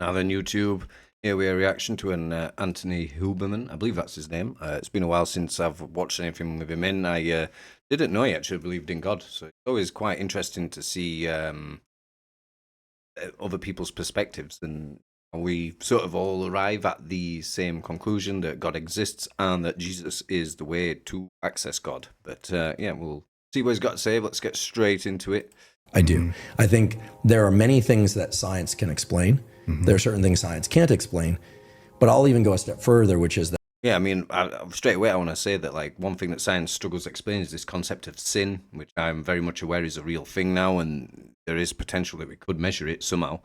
Now then, YouTube, here we are, reaction to an Anthony Huberman. I believe that's his name. It's been a while since I've watched anything with him in. I didn't know he actually believed in God, so it's always quite interesting to see other people's perspectives, and we sort of all arrive at the same conclusion that God exists and that Jesus is the way to access God. But yeah, we'll see what he's got to say. Let's get straight into it. I do. I think there are many things that science can explain. There are certain things science can't explain, but I'll even go a step further, which is that. Yeah, I mean, straight away I want to say that, like, one thing that science struggles to explain is this concept of sin, which I'm very much aware is a real thing now, and there is potential that we could measure it somehow,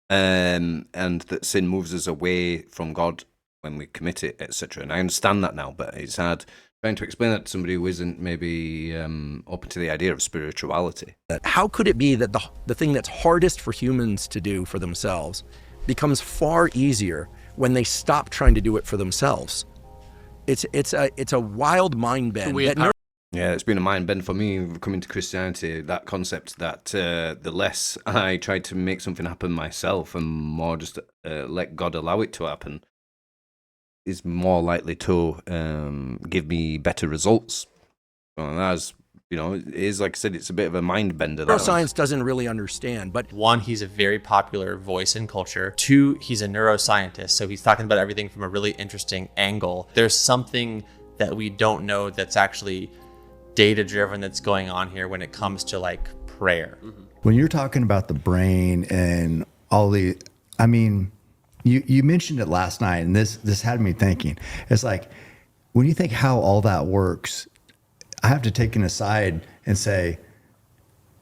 and that sin moves us away from God when we commit it, etc. And I understand that now, but it's hard trying to explain that to somebody who isn't maybe open to the idea of spirituality. How could it be that the thing that's hardest for humans to do for themselves becomes far easier when they stop trying to do it for themselves? It's a wild mind bend. Yeah, it's been a mind bend for me coming to Christianity, that concept that the less I try to make something happen myself and more just let God allow it to happen, is more likely to give me better results. Well, that's, you know, it is, like I said, it's a bit of a mind bender. Neuroscience doesn't really understand, but one, he's a very popular voice in culture. Two, he's a neuroscientist, so he's talking about everything from a really interesting angle. There's something that we don't know that's actually data-driven that's going on here when it comes to, like, prayer. When you're talking about the brain and all the, I mean, you mentioned it last night, and this had me thinking. It's like, when you think how all that works, I have to take an aside and say,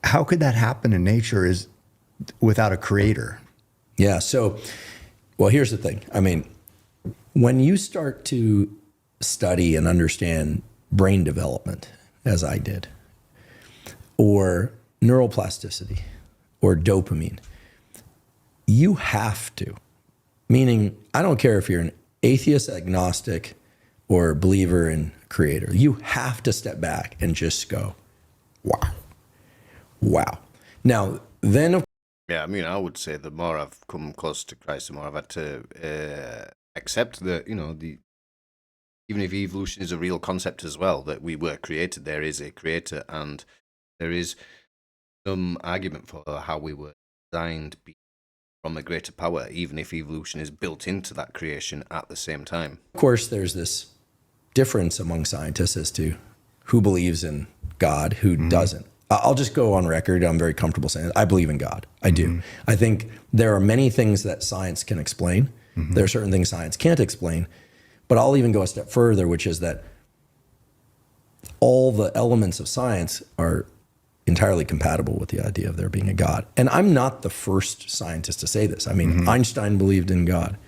how could that happen in nature is without a creator? Yeah. So, well, here's the thing. I mean, when you start to study and understand brain development, as I did, or neuroplasticity, or dopamine, you have to, meaning I don't care if you're an atheist, agnostic, or believer in creator, you have to step back and just go, wow, wow. Now, then, yeah, I mean, I would say the more I've come close to Christ, the more I've had to accept that, you know, even if evolution is a real concept as well, that we were created, there is a creator, and there is some argument for how we were designed from a greater power, even if evolution is built into that creation at the same time. Of course, there's this difference among scientists as to who believes in God, who doesn't. I'll just go on record. I'm very comfortable saying I believe in God. I do. I think there are many things that science can explain. There are certain things science can't explain. But I'll even go a step further, which is that all the elements of science are entirely compatible with the idea of there being a God. And I'm not the first scientist to say this. I mean, Einstein believed in God.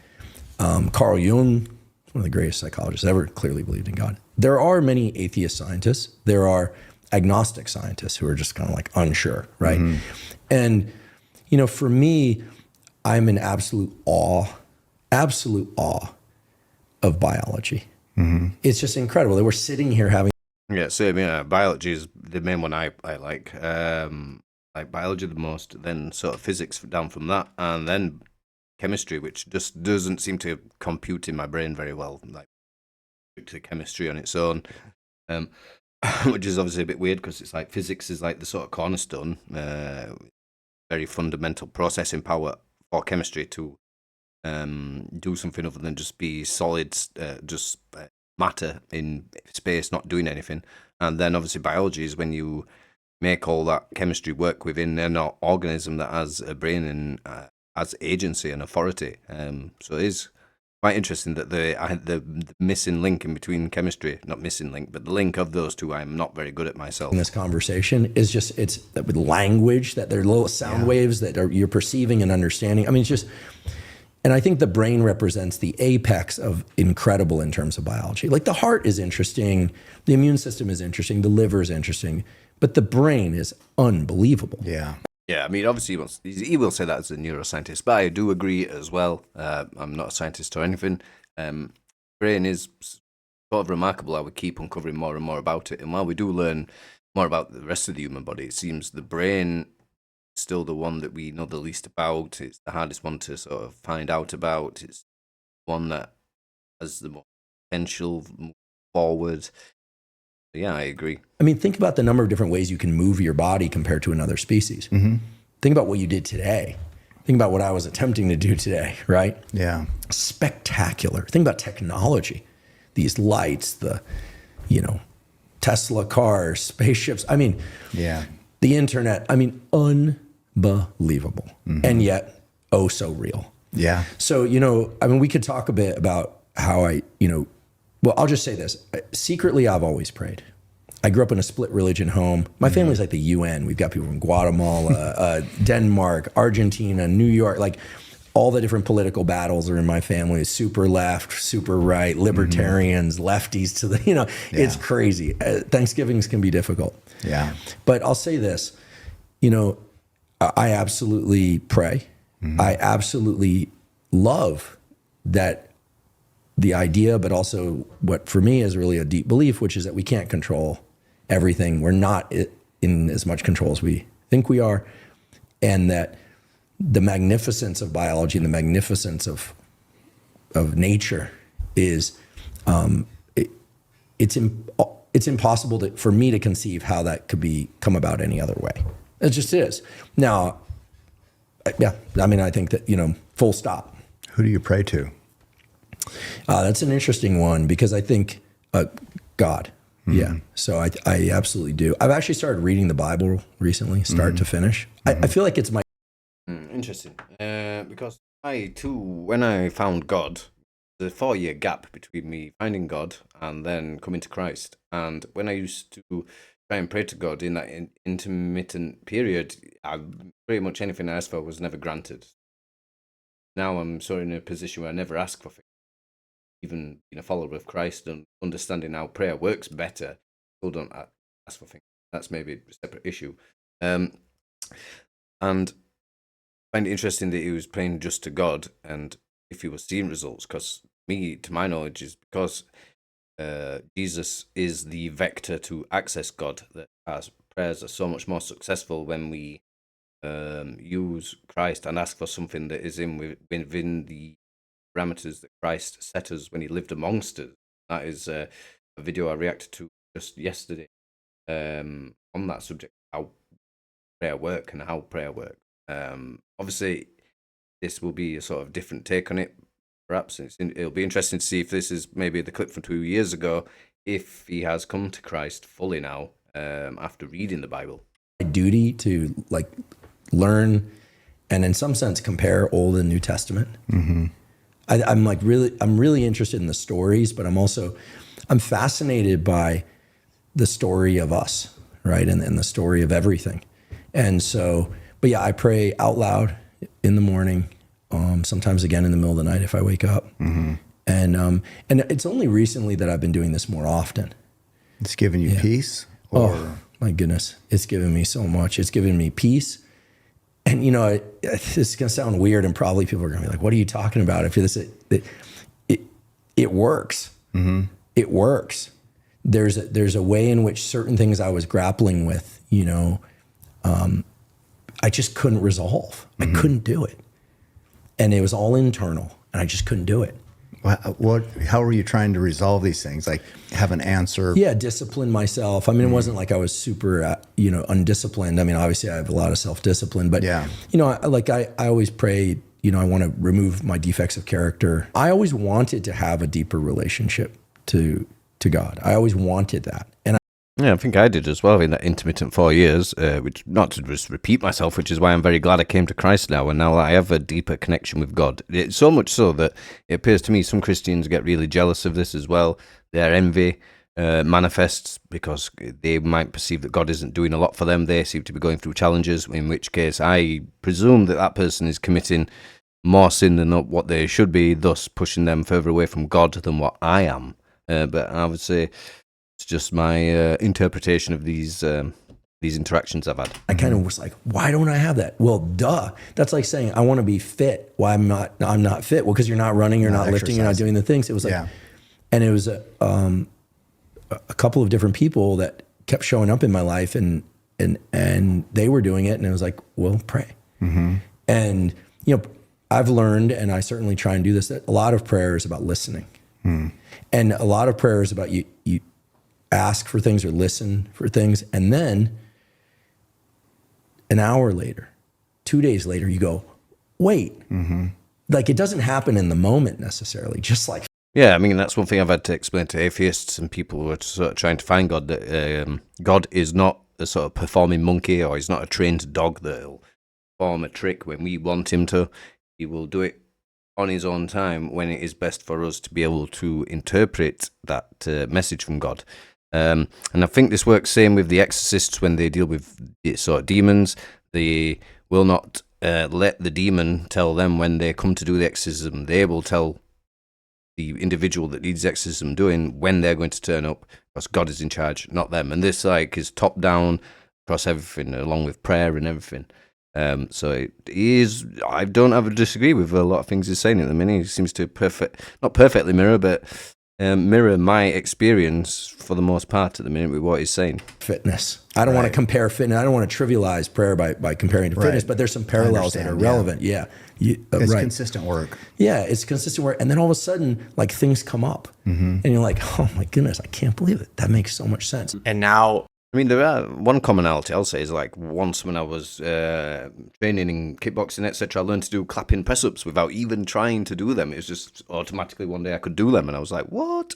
Carl Jung, one of the greatest psychologists ever, clearly believed in God. There are many atheist scientists. There are agnostic scientists who are just kind of like unsure, right? And, you know, for me, I'm in absolute awe of biology. It's just incredible that we're sitting here having. Yeah, same. Yeah, biology is the main one I like. Like biology the most, then sort of physics down from that, and then chemistry, which just doesn't seem to compute in my brain very well. Like to chemistry on its own, which is obviously a bit weird because it's like physics is like the sort of cornerstone, very fundamental processing power for chemistry to do something other than just be solid, just matter in space, not doing anything. And then obviously biology is when you make all that chemistry work within an organism that has a brain and has agency and authority. So it is quite interesting that the missing link in between chemistry, not missing link, but the link of those two, I'm not very good at myself. In this conversation is just, it's with language, that there are little sound waves that you're perceiving and understanding. I mean, it's just. And I think the brain represents the apex of incredible in terms of biology. Like the heart is interesting, the immune system is interesting, the liver is interesting, but the brain is unbelievable. Yeah. Yeah, I mean, obviously he will say that as a neuroscientist, but I do agree as well. I'm not a scientist or anything. Brain is sort of remarkable. I would keep uncovering more and more about it. And while we do learn more about the rest of the human body, it seems the brain still the one that we know the least about. It's the hardest one to sort of find out about. It's one that has the most potential forward. Yeah, I agree. I mean, think about the number of different ways you can move your body compared to another species. Think about what you did today. Think about what I was attempting to do today, right? Yeah. Spectacular. Think about technology, these lights, the, Tesla cars, spaceships. I mean, Yeah. the internet. I mean, unbelievable. And yet, oh, so real. Yeah. So, we could talk a bit about how well, I'll just say this. Secretly, I've always prayed. I grew up in a split religion home. My family's like the UN. We've got people from Guatemala, Denmark, Argentina, New York. Like all the different political battles are in my family. Super left, super right, libertarians, lefties to the, it's crazy. Thanksgivings can be difficult. Yeah. But I'll say this, I absolutely pray. I absolutely love that the idea, but also what for me is really a deep belief, which is that we can't control everything. We're not in as much control as we think we are. And that the magnificence of biology and the magnificence of nature is, it's impossible for me to conceive how that could come about any other way. It just is. Now, yeah, I think that, full stop. Who do you pray to? That's an interesting one because I think God. Yeah. So I absolutely do. I've actually started reading the Bible recently, start to finish. I feel like it's my. Interesting. Because I too, when I found God, there's a 4-year gap between me finding God and then coming to Christ. And when I used to try and pray to God in that intermittent period, pretty much anything I asked for was never granted. Now I'm sort of in a position where I never ask for things. Even being a follower of Christ and understanding how prayer works better, still don't ask for things. That's maybe a separate issue. And I find it interesting that he was praying just to God and if he was seeing results, because to my knowledge, is because Jesus is the vector to access God, that our prayers are so much more successful when we use Christ and ask for something that is within the parameters that Christ set us when he lived amongst us. That is a video I reacted to just yesterday on that subject, how prayer work and how prayer works. Obviously, this will be a sort of different take on it. Perhaps it'll be interesting to see if this is maybe the clip from 2 years ago, if he has come to Christ fully now after reading the Bible. My duty to learn and in some sense compare Old and New Testament. I'm really interested in the stories, but I'm fascinated by the story of us, right? And the story of everything. And so, but yeah, I pray out loud in the morning, sometimes again in the middle of the night if I wake up. And it's only recently that I've been doing this more often. It's giving you peace? Oh, my goodness. It's given me so much. It's given me peace. And, this is going to sound weird and probably people are going to be like, what are you talking about? If this, it works. It works. There's a way in which certain things I was grappling with, I just couldn't resolve. I couldn't do it. And it was all internal and I just couldn't do it. How were you trying to resolve these things? Like have an answer? Yeah, discipline myself. It wasn't like I was super, undisciplined. Obviously I have a lot of self-discipline, but yeah. I always pray, I want to remove my defects of character. I always wanted to have a deeper relationship to God. I always wanted that. And yeah, I think I did as well in that intermittent 4 years, which not to just repeat myself, which is why I'm very glad I came to Christ now, and now I have a deeper connection with God. It's so much so that it appears to me some Christians get really jealous of this as well. Their envy manifests because they might perceive that God isn't doing a lot for them. They seem to be going through challenges, in which case I presume that person is committing more sin than what they should be, thus pushing them further away from God than what I am. But I would say it's just my interpretation of these interactions I've had. I kind of was like, why don't I have that? Well, duh. That's like saying I want to be fit. Why I'm not fit? Well, because you're not running, you're not lifting, you're not doing the things. It was like, and it was a couple of different people that kept showing up in my life, and and they were doing it, and it was like, well, pray. And I've learned, and I certainly try and do this, that a lot of prayer is about listening. And a lot of prayer is about you ask for things or listen for things, and then an hour later, 2 days later, you go, wait. Like, it doesn't happen in the moment necessarily, just like. Yeah, I mean, that's one thing I've had to explain to atheists and people who are sort of trying to find God, that God is not a sort of performing monkey, or he's not a trained dog that'll perform a trick when we want him to. He will do it on his own time when it is best for us to be able to interpret that message from God. And I think this works same with the exorcists when they deal with sort of demons. They will not let the demon tell them when they come to do the exorcism. They will tell the individual that needs exorcism doing when they're going to turn up, because God is in charge, not them. And this is top down across everything, along with prayer and everything. So it is. I don't ever disagree with a lot of things he's saying at the minute. He seems to not perfectly mirror, but mirror my experience for the most part at the minute with what he's saying. Fitness. I don't want to compare fitness. I don't want to trivialize prayer by comparing to fitness, but there's some parallels that are relevant. Yeah. It's consistent work. Yeah, it's consistent work. And then all of a sudden, like, things come up. And you're like, oh my goodness, I can't believe it. That makes so much sense. And now, I mean, there are one commonality I'll say is, like, once when I was training in kickboxing, etc., I learned to do clapping press-ups without even trying to do them. It was just automatically one day I could do them, and I was like, what?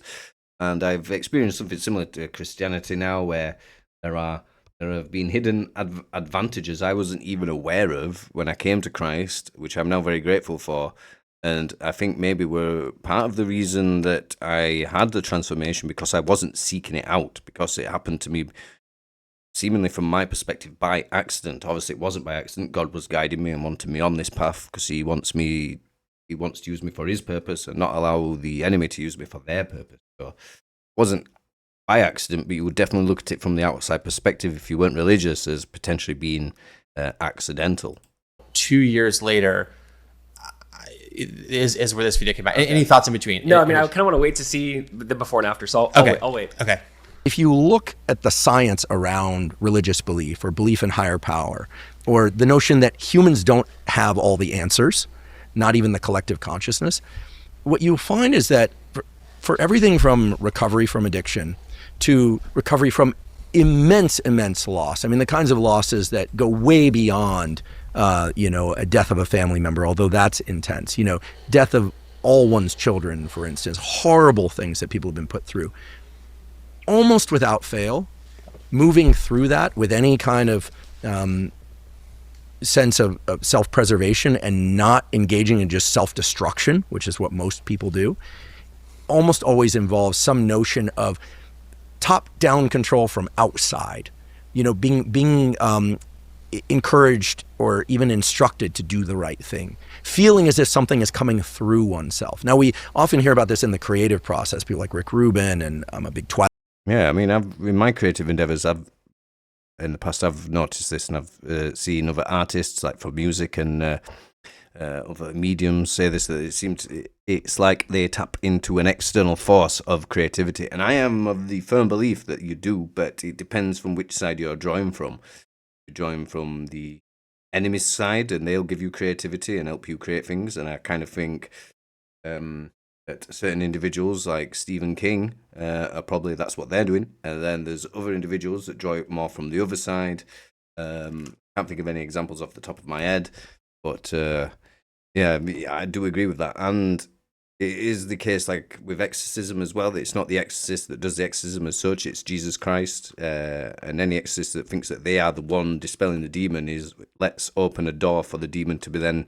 And I've experienced something similar to Christianity now, where there have been hidden advantages I wasn't even aware of when I came to Christ, which I'm now very grateful for. And I think maybe were part of the reason that I had the transformation, because I wasn't seeking it out, because it happened to me seemingly from my perspective by accident. Obviously it wasn't by accident. God was guiding me and wanted me on this path, because he wants to use me for his purpose and not allow the enemy to use me for their purpose. So it wasn't by accident, but you would definitely look at it from the outside perspective, if you weren't religious, as potentially being accidental. 2 years later is where this video came out. Any thoughts in between? No, I mean, I kind of want to wait to see the before and after, so I'll wait. Okay. If you look at the science around religious belief or belief in higher power, or the notion that humans don't have all the answers, not even the collective consciousness, what you'll find is that for everything from recovery from addiction to recovery from immense loss, I mean, the kinds of losses that go way beyond, a death of a family member, although that's intense, death of all one's children, for instance, horrible things that people have been put through. Almost without fail, moving through that with any kind of sense of self-preservation and not engaging in just self-destruction, which is what most people do, almost always involves some notion of top-down control from outside, being encouraged or even instructed to do the right thing, feeling as if something is coming through oneself. Now, we often hear about this in the creative process, people like Rick Rubin, and I'm a big Twilight. Yeah, I mean, in my creative endeavors, in the past, I've noticed this, and I've seen other artists, like for music and other mediums, say this, that it's like they tap into an external force of creativity. And I am of the firm belief that you do, but it depends from which side you're drawing from. You're drawing from the enemy's side, and they'll give you creativity and help you create things. And I kind of think that certain individuals like Stephen King are probably, that's what they're doing. And then there's other individuals that draw it more from the other side. Can't think of any examples off the top of my head, but yeah, I do agree with that. And it is the case, like with exorcism as well, that it's not the exorcist that does the exorcism as such, it's Jesus Christ. And any exorcist that thinks that they are the one dispelling the demon let's open a door for the demon to be then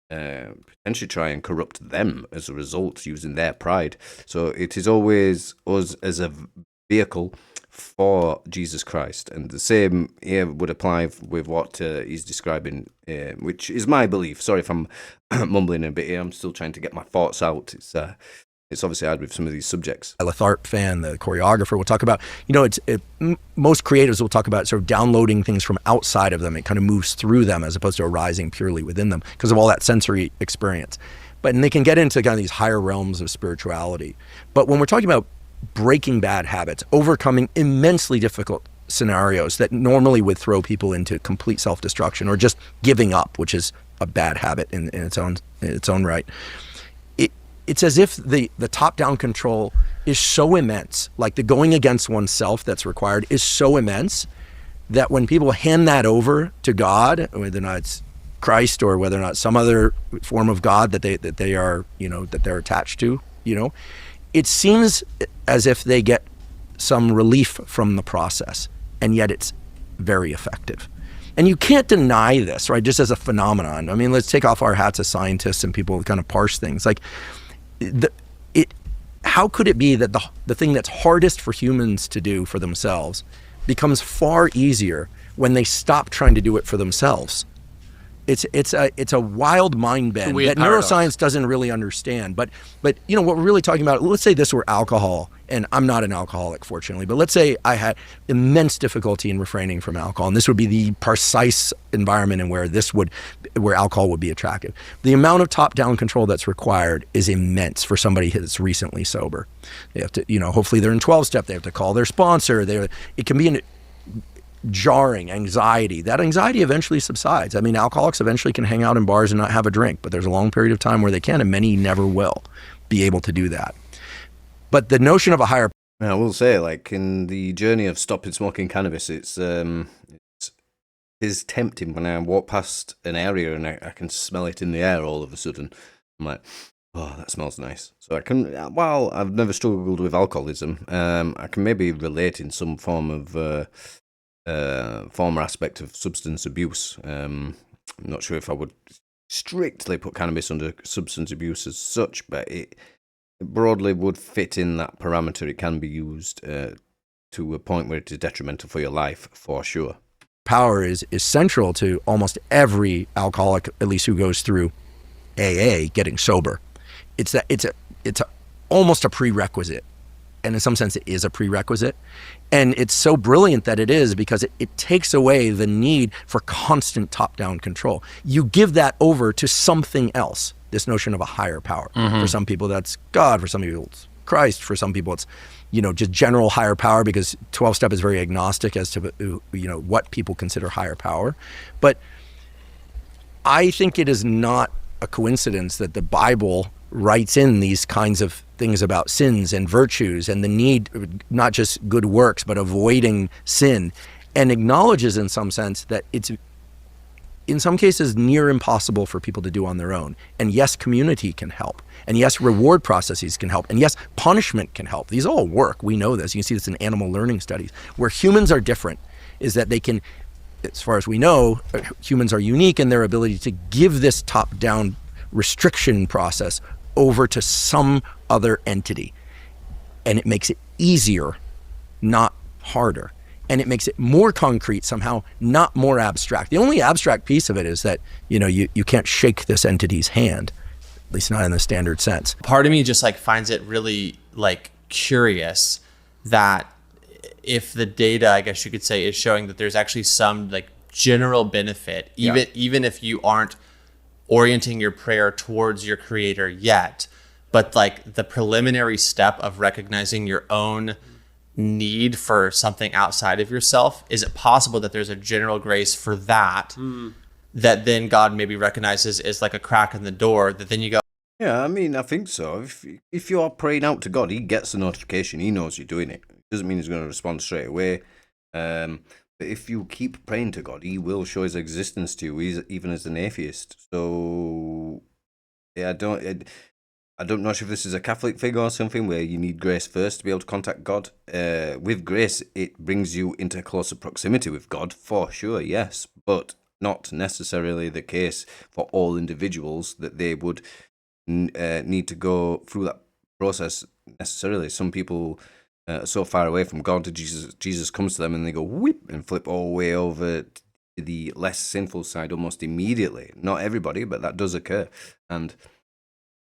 potentially try and corrupt them as a result, using their pride. So it is always us as a vehicle for Jesus Christ, and the same here would apply with what he's describing, which is my belief. Sorry if I'm mumbling a bit here, I'm still trying to get my thoughts out. It's obviously hard with some of these subjects. Art Fan, the choreographer, will talk about, most creatives will talk about sort of downloading things from outside of them. It kind of moves through them as opposed to arising purely within them because of all that sensory experience. And they can get into kind of these higher realms of spirituality. But when we're talking about breaking bad habits, overcoming immensely difficult scenarios that normally would throw people into complete self-destruction or just giving up, which is a bad habit in its own right. It's as if the top-down control is so immense, like the going against oneself that's required is so immense that when people hand that over to God, whether or not it's Christ or whether or not some other form of God that they are, that they're attached to, it seems as if they get some relief from the process, and yet it's very effective. And you can't deny this, right? Just as a phenomenon. I mean, let's take off our hats as scientists and people kind of parse things. Like, how could it be that the thing that's hardest for humans to do for themselves becomes far easier when they stop trying to do it for themselves? It's a wild mind bend that neuroscience doesn't really understand. But what we're really talking about, let's say this were alcohol, and I'm not an alcoholic, fortunately, but let's say I had immense difficulty in refraining from alcohol, and this would be the precise environment in where alcohol would be attractive. The amount of top-down control that's required is immense for somebody that's recently sober. They have to, hopefully they're in 12-step. They have to call their sponsor. It can be jarring anxiety. That anxiety eventually subsides. I mean, alcoholics eventually can hang out in bars and not have a drink, but there's a long period of time where they can, and many never will be able to do that. But the notion of a higher... I will say, like, in the journey of stopping smoking cannabis, it is tempting when I walk past an area and I can smell it in the air all of a sudden. I'm like, oh, that smells nice. So I can, while I've never struggled with alcoholism, I can maybe relate in some form of former aspect of substance abuse. I'm not sure if I would strictly put cannabis under substance abuse as such, but it broadly would fit in that parameter. It can be used to a point where it is detrimental for your life, for sure. Power is central to almost every alcoholic, at least who goes through AA, getting sober. It's almost a prerequisite. And in some sense, it is a prerequisite. And it's so brilliant that it is, because it takes away the need for constant top-down control. You give that over to something else, this notion of a higher power. Mm-hmm. For some people, that's God. For some people, it's Christ. For some people, it's, just general higher power, because 12-step is very agnostic as to, what people consider higher power. But I think it is not a coincidence that the Bible writes in these kinds of things about sins and virtues and the need, not just good works, but avoiding sin, and acknowledges in some sense that it's in some cases near impossible for people to do on their own. And yes, community can help. And yes, reward processes can help. And yes, punishment can help. These all work. We know this. You can see this in animal learning studies. Where humans are different is that they can, as far as we know, humans are unique in their ability to give this top-down restriction process over to some other entity. And it makes it easier, not harder. And it makes it more concrete somehow, not more abstract. The only abstract piece of it is that, you can't shake this entity's hand, at least not in the standard sense. Part of me just finds it really curious that if the data, I guess you could say, is showing that there's actually some general benefit, even if you aren't orienting your prayer towards your creator yet, but the preliminary step of recognizing your own need for something outside of yourself, is it possible that there's a general grace for that that then God maybe recognizes as a crack in the door, that then you go, yeah, I mean, I think so. If you are praying out to God, he gets the notification, he knows you're doing it. It doesn't mean he's going to respond straight away. But if you keep praying to God, he will show his existence to you, even as an atheist. So, yeah, I'm not sure if this is a Catholic thing or something where you need grace first to be able to contact God. With grace, it brings you into closer proximity with God, for sure, yes. But not necessarily the case for all individuals that they would need to go through that process necessarily. Some people so far away from God that Jesus comes to them and they go whip and flip all the way over to the less sinful side almost immediately. Not everybody, but that does occur. And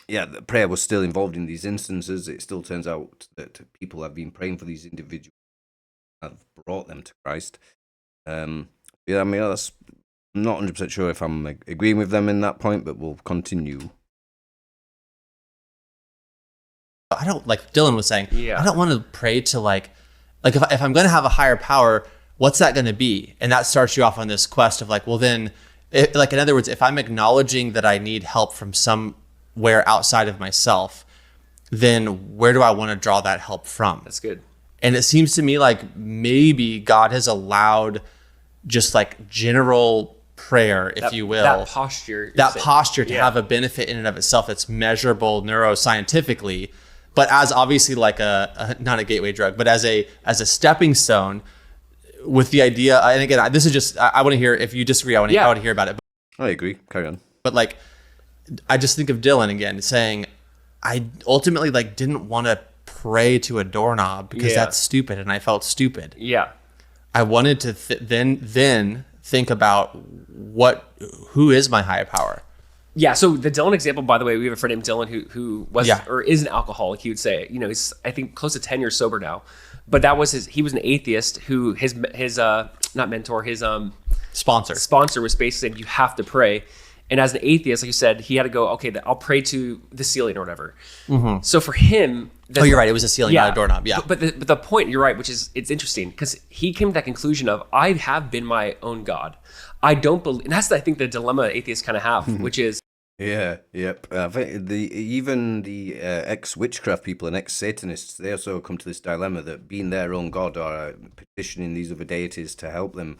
yeah, the prayer was still involved in these instances. It still turns out that people have been praying for these individuals, have brought them to Christ. I'm not 100% sure if I'm agreeing with them in that point, but we'll continue. I don't, like Dylan was saying, I don't want to pray to if I'm going to have a higher power, what's that going to be? And that starts you off on this quest of like, well, then, like, in other words, if I'm acknowledging that I need help from somewhere outside of myself, then where do I want to draw that help from? That's good. And it seems to me like maybe God has allowed just like general prayer, if you will, that posture, to have a benefit in and of itself that's measurable neuroscientifically, but as obviously like a not a gateway drug, but as a stepping stone, with the idea. And again, this is just, I want to hear, if you disagree, I want to hear about it. I agree. Carry on. But like, I just think of Dylan again saying, I ultimately like didn't want to pray to a doorknob because that's stupid, and I felt stupid. Yeah. I wanted to then think about who is my higher power. Yeah. So the Dylan example, by the way, we have a friend named Dylan who was or is an alcoholic. He would say, he's I think close to 10 years sober now, but that was he was an atheist who his not mentor, his sponsor was basically saying you have to pray. And as an atheist, like you said, he had to go, okay, I'll pray to the ceiling or whatever. Mm-hmm. So for him... you're right. It was a ceiling, not a doorknob. Yeah. But the point, you're right, which is, it's interesting because he came to that conclusion of, I have been my own God. I don't believe... And that's, I think, the dilemma atheists kind of have, which is... Yeah, yep. I think even the ex-witchcraft people and ex-Satanists, they also come to this dilemma that being their own God or petitioning these other deities to help them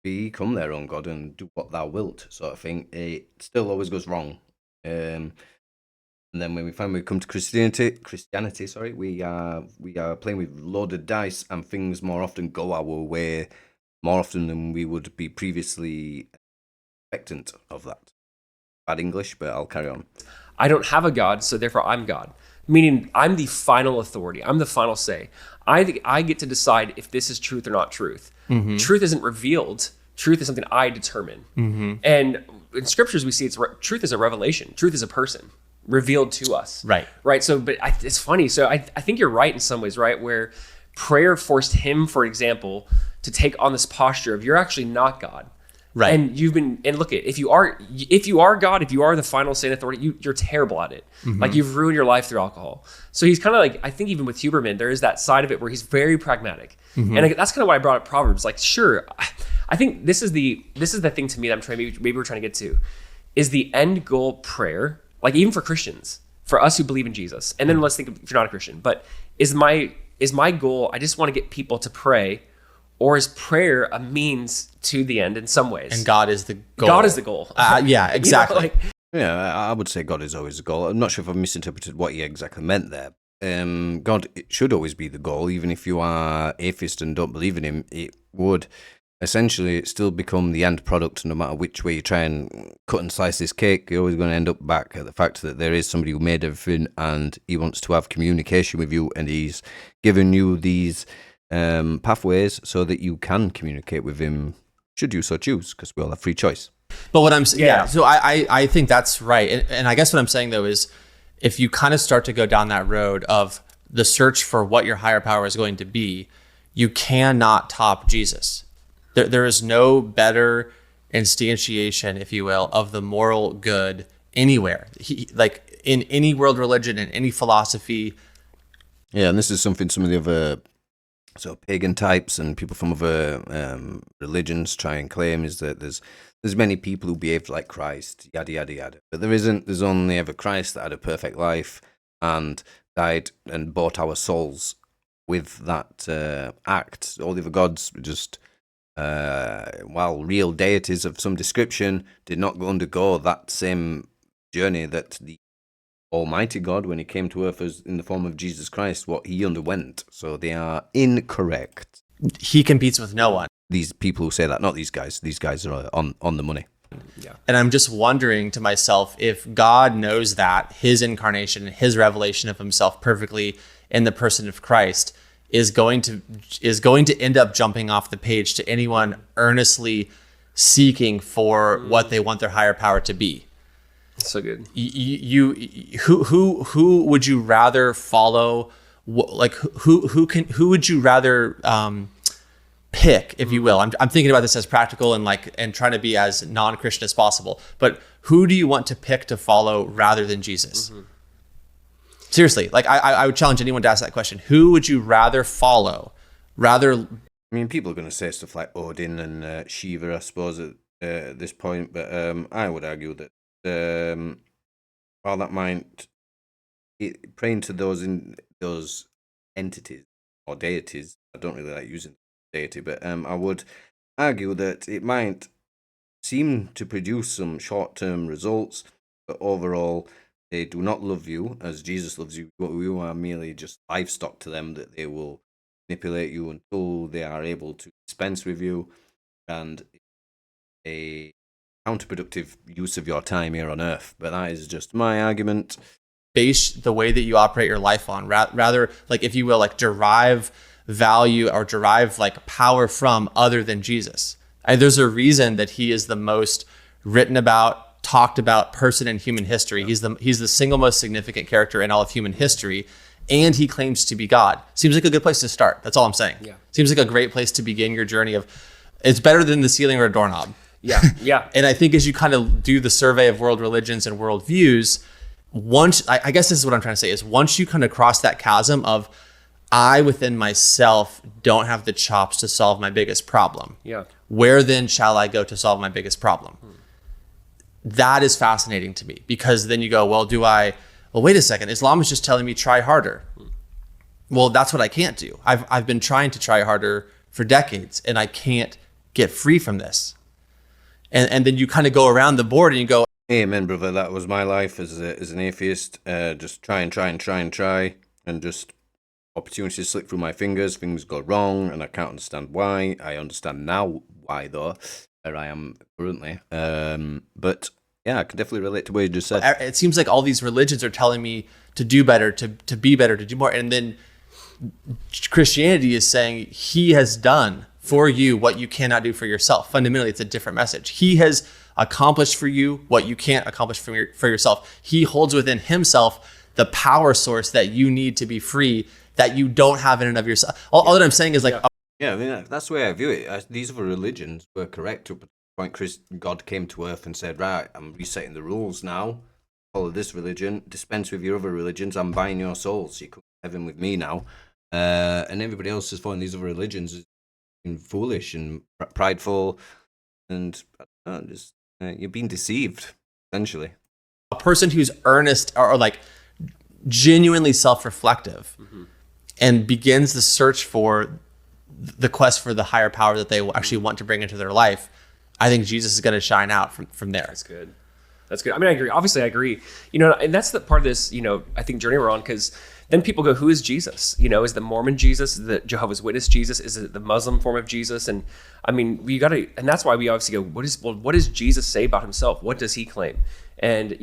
become their own God and do what thou wilt, sort of thing. It still always goes wrong. And then when we finally come to Christianity, we are playing with loaded dice, and things more often go our way more often than we would be previously expectant of that. Bad English, but I'll carry on. I don't have a God, so therefore I'm God. Meaning I'm the final authority. I'm the final say. I get to decide if this is truth or not truth. Mm-hmm. Truth isn't revealed. Truth is something I determine. Mm-hmm. And in scriptures, we see truth is a revelation. Truth is a person revealed to us. Right. So, but it's funny. So I think you're right in some ways, right? Where prayer forced him, for example, to take on this posture of you're actually not God. Right. And look at, if you are God, if you are the final say and authority, you're terrible at it. Mm-hmm. Like you've ruined your life through alcohol. So he's kind of like, I think even with Huberman, there is that side of it where he's very pragmatic. Mm-hmm. And that's kind of why I brought up Proverbs. Like, sure, I think this is the thing to me that I'm trying, maybe we're trying to get to, is the end goal prayer, like even for Christians, for us who believe in Jesus. And then let's think if you're not a Christian, but is my goal, I just want to get people to pray, or is prayer a means to the end in some ways? And God is the goal. God is the goal. Yeah, exactly. Yeah, I would say God is always the goal. I'm not sure if I've misinterpreted what he exactly meant there. God should always be the goal. Even if you are atheist and don't believe in him, it would essentially still become the end product. No matter which way you try and cut and slice this cake, you're always going to end up back at the fact that there is somebody who made everything and he wants to have communication with you, and he's given you these pathways so that you can communicate with him should you so choose, because we all have free choice. But what I'm saying, so I think that's right. And I guess what I'm saying though is, if you kind of start to go down that road of the search for what your higher power is going to be, you cannot top Jesus. There is no better instantiation, if you will, of the moral good anywhere. Like in any world religion, in any philosophy. Yeah, and this is something some of the other pagan types and people from other religions try and claim, is that there's many people who behaved like Christ, yada yada yada. But there isn't. There's only ever Christ that had a perfect life and died and bought our souls with that act. All the other gods were just, while real deities of some description, did not undergo that same journey that the Almighty God, when he came to earth as in the form of Jesus Christ, what he underwent. So they are incorrect. He competes with no one. These people who say that, not these guys. These guys are on the money. Yeah. And I'm just wondering to myself, if God knows that his incarnation, his revelation of himself perfectly in the person of Christ is going to end up jumping off the page to anyone earnestly seeking for what they want their higher power to be. So good. Who would you rather follow? Like who would you rather pick, if you will? I'm thinking about this as practical and trying to be as non-Christian as possible. But who do you want to pick to follow rather than Jesus? Mm-hmm. Seriously, like I would challenge anyone to ask that question. Who would you rather follow, rather I mean, people are going to say stuff like Odin and Shiva, I suppose, at this point, but I would argue that while that might praying to those entities or deities, I don't really like using deity, but I would argue that it might seem to produce some short-term results, but overall, they do not love you as Jesus loves you. You are merely just livestock to them that they will manipulate you until they are able to dispense with you, and a counterproductive use of your time here on earth. But that is just my argument. Base the way that you operate your life on, rather, like, if you will, like, derive value or derive like power from other than Jesus. There's a reason that he is the most written about, talked about person in human history. He's the single most significant character in all of human history, and he claims to be God. Seems like a good place to start. That's all I'm saying. Yeah. Seems like a great place to begin your journey of, it's better than the ceiling or a doorknob. Yeah, yeah. And I think as you kind of do the survey of world religions and world views, once, I guess this is what I'm trying to say, is once you kind of cross that chasm of, I within myself don't have the chops to solve my biggest problem. Yeah. Where then shall I go to solve my biggest problem? That is fascinating to me, because then you go, well, wait a second, Islam is just telling me try harder. Well, that's what I can't do. I've been trying to try harder for decades, and I can't get free from this. And then you kind of go around the board and you go, Amen, brother. That was my life as an atheist. Just try, and just opportunities slip through my fingers. Things go wrong, and I can't understand why. I understand now why, though, where I am currently. But yeah, I can definitely relate to what you just said. it seems like all these religions are telling me to do better, to be better, to do more. And then Christianity is saying he has done for you what you cannot do for yourself. Fundamentally, it's a different message. He has accomplished for you what you can't accomplish for yourself. He holds within himself the power source that you need to be free, that you don't have in and of yourself. All that I'm saying is like, Yeah, I mean, that's the way I view it. These other religions were correct up to the point God came to earth and said, right, I'm resetting the rules now. Follow this religion, dispense with your other religions, I'm buying your souls. You come to heaven with me now. And everybody else is following these other religions is being foolish and prideful, and you're being deceived, essentially. a person who's earnest or like genuinely self-reflective and begins the search for the quest for the higher power that they actually want to bring into their life, I think Jesus is going to shine out from there. That's good. That's good. I mean, I agree. Obviously, I agree. And that's the part of this, I think journey we're on, because then people go, who is Jesus? Is the Mormon Jesus? Is the Jehovah's Witness Jesus? Is it the Muslim form of Jesus? And I mean, and that's why we obviously go, what does Jesus say about himself? What does he claim? And,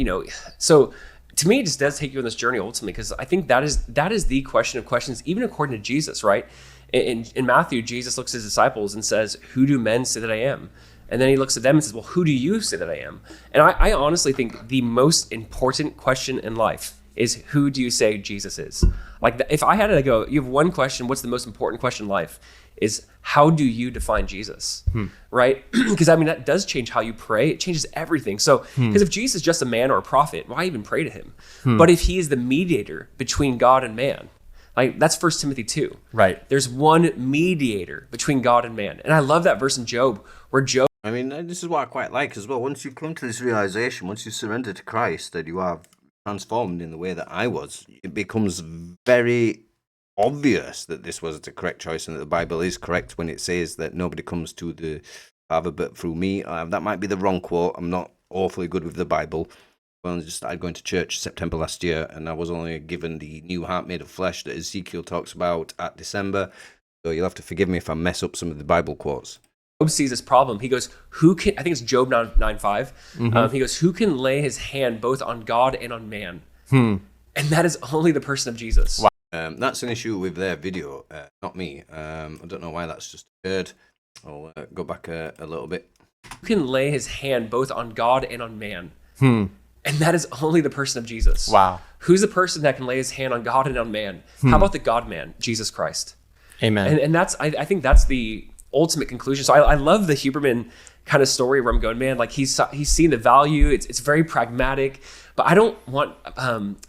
so to me, it just does take you on this journey ultimately, because I think that is the question of questions, even according to Jesus, right? In Matthew, Jesus looks at his disciples and says, who do men say that I am? And then he looks at them and says, well, who do you say that I am? And I honestly think the most important question in life is, who do you say Jesus is? Like, if I had to go, you have one question, what's the most important question in life? Is how do you define Jesus, right? Because I mean, that does change how you pray. It changes everything. So, because if Jesus is just a man or a prophet, why even pray to him? But if he is the mediator between God and man, like that's 1 Timothy 2. Right. There's one mediator between God and man. And I love that verse in Job where Job, I mean, this is what I quite like as well. Once you come to this realization, once you surrender to Christ, that you are transformed in the way that I was, it becomes very obvious that this was the correct choice and that the Bible is correct when it says that nobody comes to the Father but through me. That might be the wrong quote. I'm not awfully good with the Bible. Well, I just started going to church September last year, and I was only given the new heart made of flesh that Ezekiel talks about at December. So you'll have to forgive me if I mess up some of the Bible quotes. Job sees this problem. He goes, I think it's Job 9:5. He goes, who can lay his hand both on God and on man? And that is only the person of Jesus. Wow. That's an issue with their video, not me. I don't know why that's just occurred. I'll go back a little bit. Who can lay his hand both on God and on man? And that is only the person of Jesus. Wow. Who's the person that can lay his hand on God and on man? How about the God man, Jesus Christ? Amen. And that's, I think that's the ultimate conclusion. So I love the Huberman kind of story where I'm going, man, like he's seen the value. It's very pragmatic, but I don't want,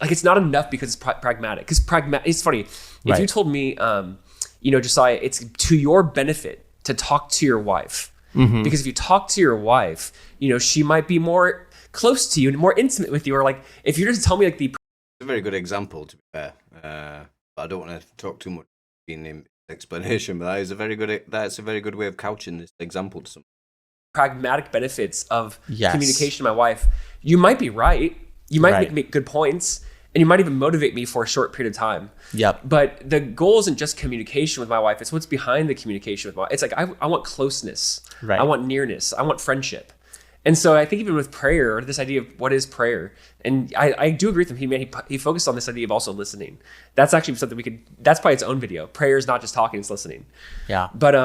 it's not enough because it's pragmatic. Because it's funny. If you told me, Josiah, it's to your benefit to talk to your wife. Because if you talk to your wife, she might be more close to you and more intimate with you. Or like, if you're just telling me like It's a very good example, to be fair. But I don't want to talk too much in explanation, but that's a very good way of couching this example to some. pragmatic benefits of Yes. communication to my wife, you might be right. You might make good points, and you might even motivate me for a short period of time. Yep. But the goal isn't just communication with my wife. It's what's behind the communication with my wife. It's like I want closeness. Right. I want nearness. I want friendship. And so I think even with prayer, or this idea of what is prayer, and I do agree with him. He focused on this idea of also listening. That's actually something that's probably its own video. Prayer is not just talking, it's listening. Yeah. But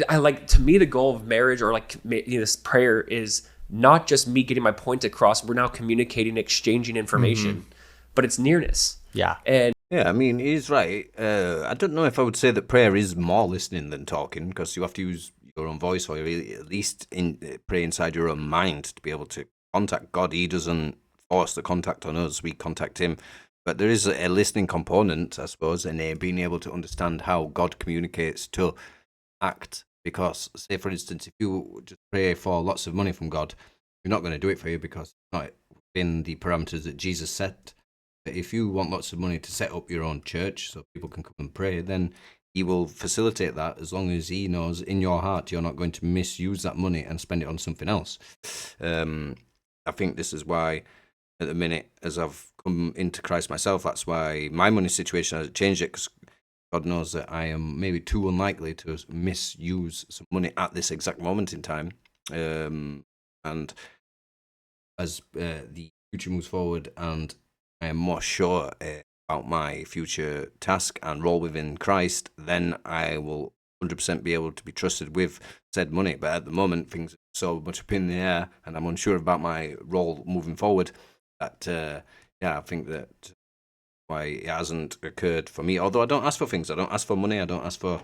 I like, to me, the goal of marriage, or like this prayer, is not just me getting my point across. We're now communicating, exchanging information, but it's nearness. Yeah. And Yeah, I mean, he's right. I don't know if I would say that prayer is more listening than talking, because you have to use your own voice, or really at least pray inside your own mind to be able to contact God. He doesn't force the contact on us; we contact Him. But there is a listening component, I suppose, and being able to understand how God communicates to act. Because, say, for instance, if you just pray for lots of money from God, you're not going to do it for you because it's not within the parameters that Jesus set. But if you want lots of money to set up your own church so people can come and pray, then He will facilitate that, as long as He knows in your heart you're not going to misuse that money and spend it on something else. I think this is why, at the minute, as I've come into Christ myself, that's why my money situation has changed it, because God knows that I am maybe too unlikely to misuse some money at this exact moment in time. And as the future moves forward, and I am more sure about my future task and role within Christ, then I will 100% be able to be trusted with said money. But at the moment, things are so much up in the air, and I'm unsure about my role moving forward, that I think that why it hasn't occurred for me. Although I don't ask for things. I don't ask for money. I don't ask for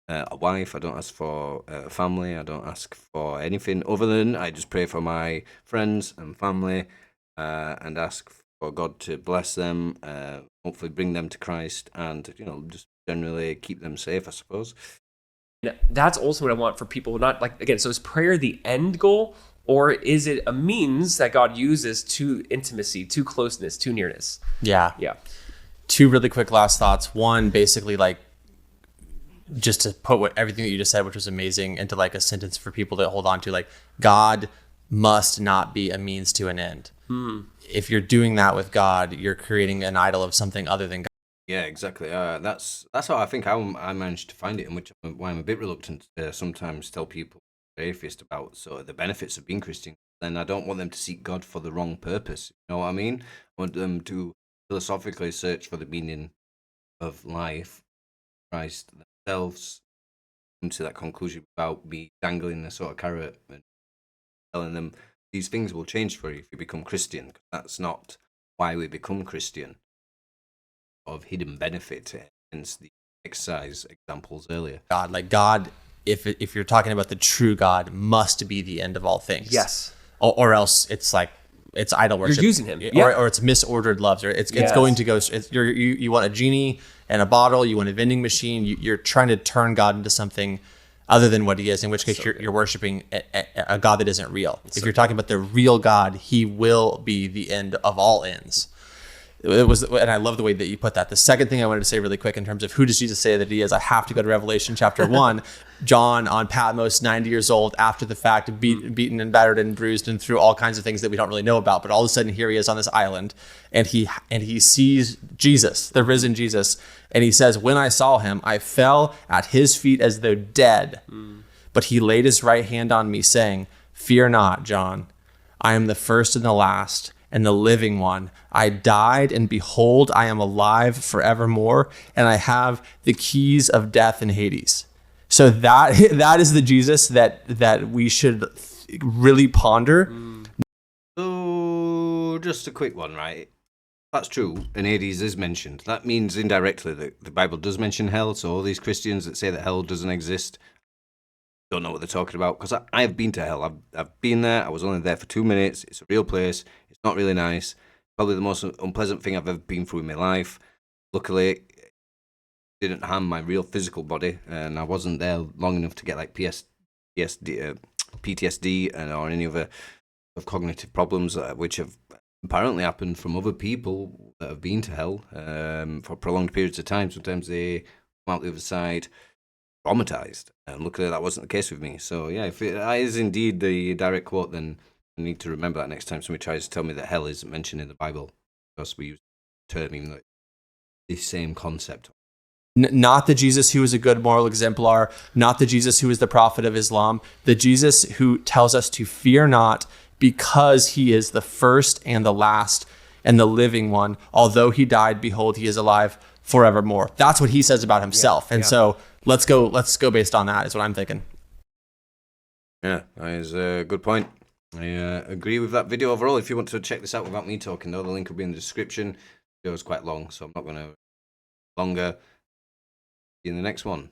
a wife. I don't ask for a family. I don't ask for anything other than I just pray for my friends and family, and ask for God to bless them, hopefully bring them to Christ, and just generally keep them safe, I suppose. that's also what I want for people. Not like, again, so is prayer the end goal, or is it a means that God uses to intimacy, to closeness, to nearness? Yeah. Yeah. Two really quick last thoughts. One, basically, like, just to put everything that you just said, which was amazing, into like a sentence for people to hold on to, like, God must not be a means to an end. If you're doing that with God, you're creating an idol of something other than God. Yeah, exactly. That's how I think I managed to find it, and why I'm a bit reluctant to sometimes tell people atheist about the benefits of being Christian. Then I don't want them to seek God for the wrong purpose. You know what I mean? I want them to philosophically search for the meaning of life, Christ themselves, come to that conclusion without me dangling a sort of carrot and telling them these things will change for you if you become Christian. That's not why we become Christian. Of hidden benefit, hence the exercise examples earlier. God, like God, if you're talking about the true God, must be the end of all things. Yes. Or else it's like, it's idol worship. You're using Him. Or it's misordered loves. Or it's going to go. You want a genie and a bottle. You want a vending machine. You're trying to turn God into something other than what He is. In which case, you're worshiping a God that isn't real. If you're talking about the real God, He will be the end of all ends. It was, and I love the way that you put that. The second thing I wanted to say really quick in terms of who does Jesus say that He is, I have to go to Revelation chapter 1. John on Patmos, 90 years old, after the fact, beaten and battered and bruised and through all kinds of things that we don't really know about. But all of a sudden, here he is on this island, and he sees Jesus, the risen Jesus, and he says, "When I saw Him, I fell at His feet as though dead. But He laid His right hand on me, saying, 'Fear not, John. I am the first and the last, and the living one. I died, and behold, I am alive forevermore, and I have the keys of death and Hades.'" So that is the Jesus that we should really ponder. So, just a quick one, right? That's true, and Hades is mentioned. That means indirectly that the Bible does mention hell, so all these Christians that say that hell doesn't exist don't know what they're talking about, because I have been to hell. I've been there. I was only there for 2 minutes. It's a real place. It's not really nice. Probably the most unpleasant thing I've ever been through in my life. Luckily, didn't harm my real physical body, and I wasn't there long enough to get like PTSD or any other of cognitive problems, which have apparently happened from other people that have been to hell for prolonged periods of time. Sometimes they come out the other side traumatized, and luckily that wasn't the case with me. So yeah, if it is indeed the direct quote, then I need to remember that next time somebody tries to tell me that hell isn't mentioned in the Bible, because we use the term even though it's the same concept. Not the Jesus who is a good moral exemplar, not the Jesus who is the prophet of Islam, the Jesus who tells us to fear not because he is the first and the last and the living one. Although he died, behold, he is alive forevermore. That's what he says about himself. So let's go based on that is what I'm thinking. Yeah, that is a good point. I agree with that video overall. If you want to check this out without me talking, though, the link will be in the description. The video is quite long, so I'm not going to longer. See you in the next one.